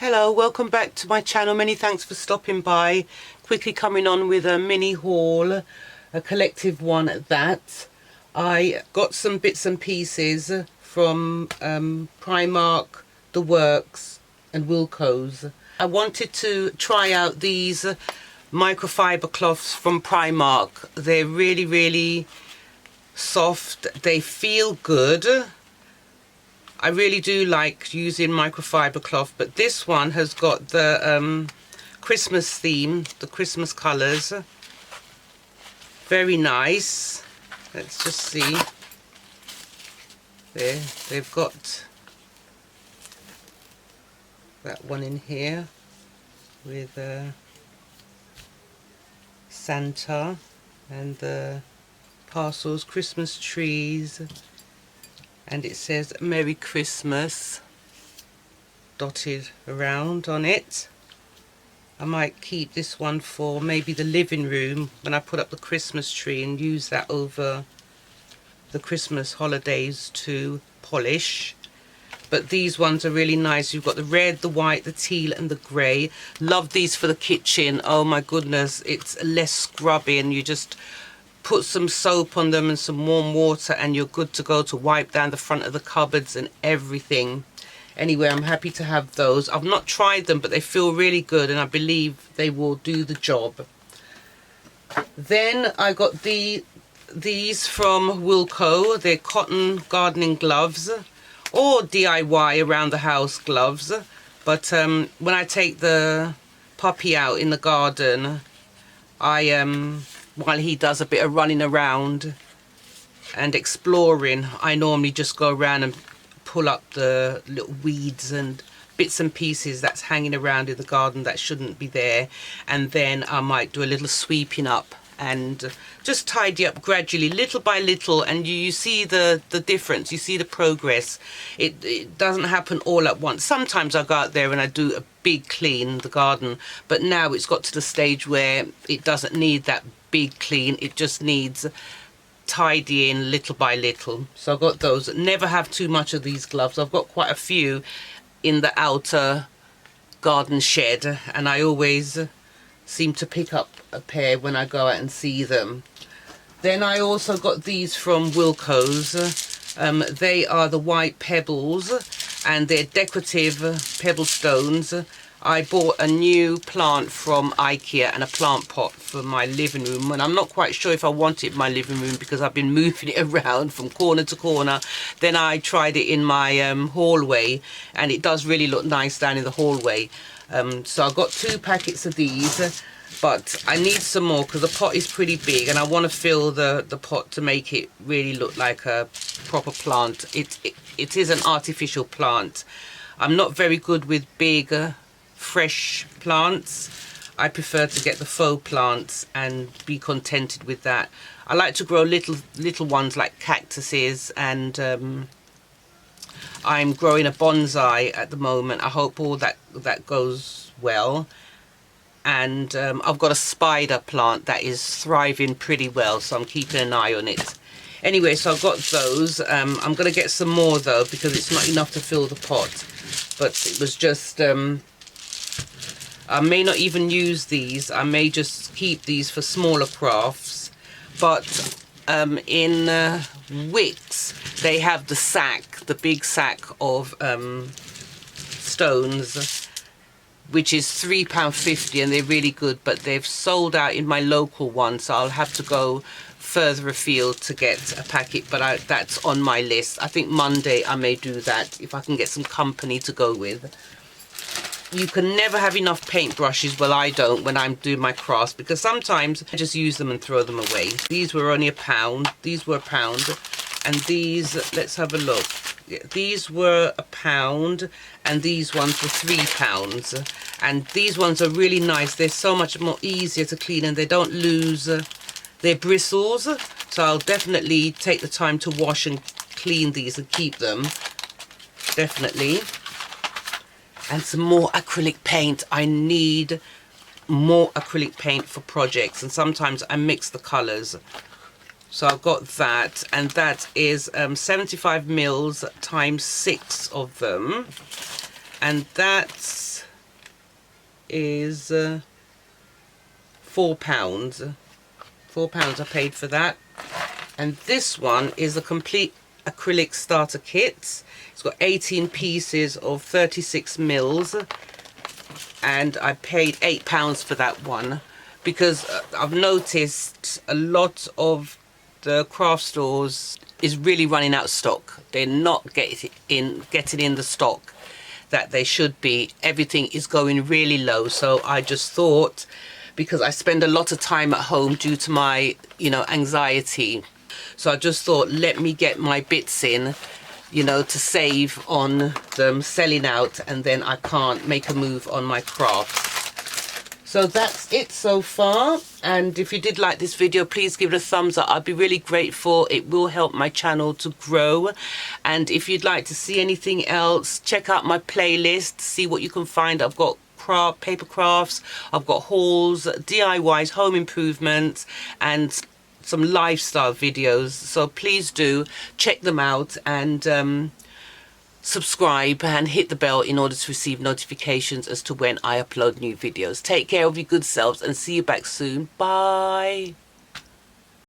Hello, welcome back to my channel. Many thanks for stopping by. Quickly coming on with a mini haul, a collective one at that. I got some bits and pieces from Primark, The Works and Wilko's. I wanted to try out these microfiber cloths from Primark. They're really soft. They feel good. I really do like using microfiber cloth, but this one has got the Christmas theme, the Christmas colours. Very nice. Let's just see. There, they've got that one in here with Santa and the parcels, Christmas trees. And it says Merry Christmas dotted around on it. I might keep this one for maybe the living room when I put up the Christmas tree and use that over the Christmas holidays to polish. But these ones are really nice. You've got the red, the white, the teal and the grey. Love these for the kitchen. Oh my goodness, it's less scrubby and you just put some soap on them and some warm water and you're good to go to wipe down the front of the cupboards and everything. Anyway, I'm happy to have those. I've not tried them, but they feel really good and I believe they will do the job. Then I got these from Wilko. They're cotton gardening gloves or DIY around the house gloves. But when I take the puppy out in the garden, while he does a bit of running around and exploring, I normally just go around and pull up the little weeds and bits and pieces that's hanging around in the garden that shouldn't be there, and then I might do a little sweeping up and just tidy up gradually, little by little, and you see the difference, you see the progress. It doesn't happen all at once. Sometimes I go out there and I do a big clean the garden, but now it's got to the stage where it doesn't need that big clean, it just needs tidying little by little. So I've got those. Never have too much of these gloves. I've got quite a few in the outer garden shed and I always seem to pick up a pair when I go out and see them. Then I also got these from Wilko's. They are the white pebbles and they're decorative pebble stones. I bought a new plant from IKEA and a plant pot for my living room, and I'm not quite sure if I want it in my living room because I've been moving it around from corner to corner. Then I tried it in my hallway and it does really look nice down in the hallway. So I got 2 packets of these, but I need some more because the pot is pretty big and I want to fill the pot to make it really look like a proper plant. It is an artificial plant. I'm not very good with big fresh plants. I prefer to get the faux plants and be contented with that. I like to grow little ones like cactuses, and I'm growing a bonsai at the moment. I hope all that goes well. And I've got a spider plant that is thriving pretty well, so I'm keeping an eye on it. Anyway, so I've got those. I'm going to get some more though because it's not enough to fill the pot. But it was just I may not even use these. I may just keep these for smaller crafts. But in Wickes, they have the sack, the big sack of stones, which is £3.50, and they're really good. But they've sold out in my local one, so I'll have to go further afield to get a packet. But that's on my list. I think Monday I may do that if I can get some company to go with. You can never have enough paintbrushes. Well, I don't when I'm doing my crafts, because sometimes I just use them and throw them away. These were only £1. These were £1. And these, let's have a look. These were £1 and these ones were £3. And these ones are really nice. They're so much more easier to clean and they don't lose their bristles. So I'll definitely take the time to wash and clean these and keep them. Definitely. And some more acrylic paint. I need more acrylic paint for projects, and sometimes I mix the colours. So I've got that, and that is 75 mils times 6 of them, and that's is £4. £4 I paid for that. And this one is a complete acrylic starter kit. It's got 18 pieces of 36 mils, and I paid £8 for that one because I've noticed a lot of the craft stores is really running out of stock. They're not getting in the stock that they should be. Everything is going really low. So I just thought, because I spend a lot of time at home due to my, anxiety, so I just thought, let me get my bits in, to save on them selling out, and then I can't make a move on my crafts. So that's it so far, and if you did like this video, please give it a thumbs up. I'd be really grateful. It will help my channel to grow. And if you'd like to see anything else, check out my playlist, see what you can find. I've got paper crafts, I've got hauls, DIYs, home improvements, and some lifestyle videos. So please do check them out, and subscribe and hit the bell in order to receive notifications as to when I upload new videos. Take care of your good selves and see you back soon. Bye.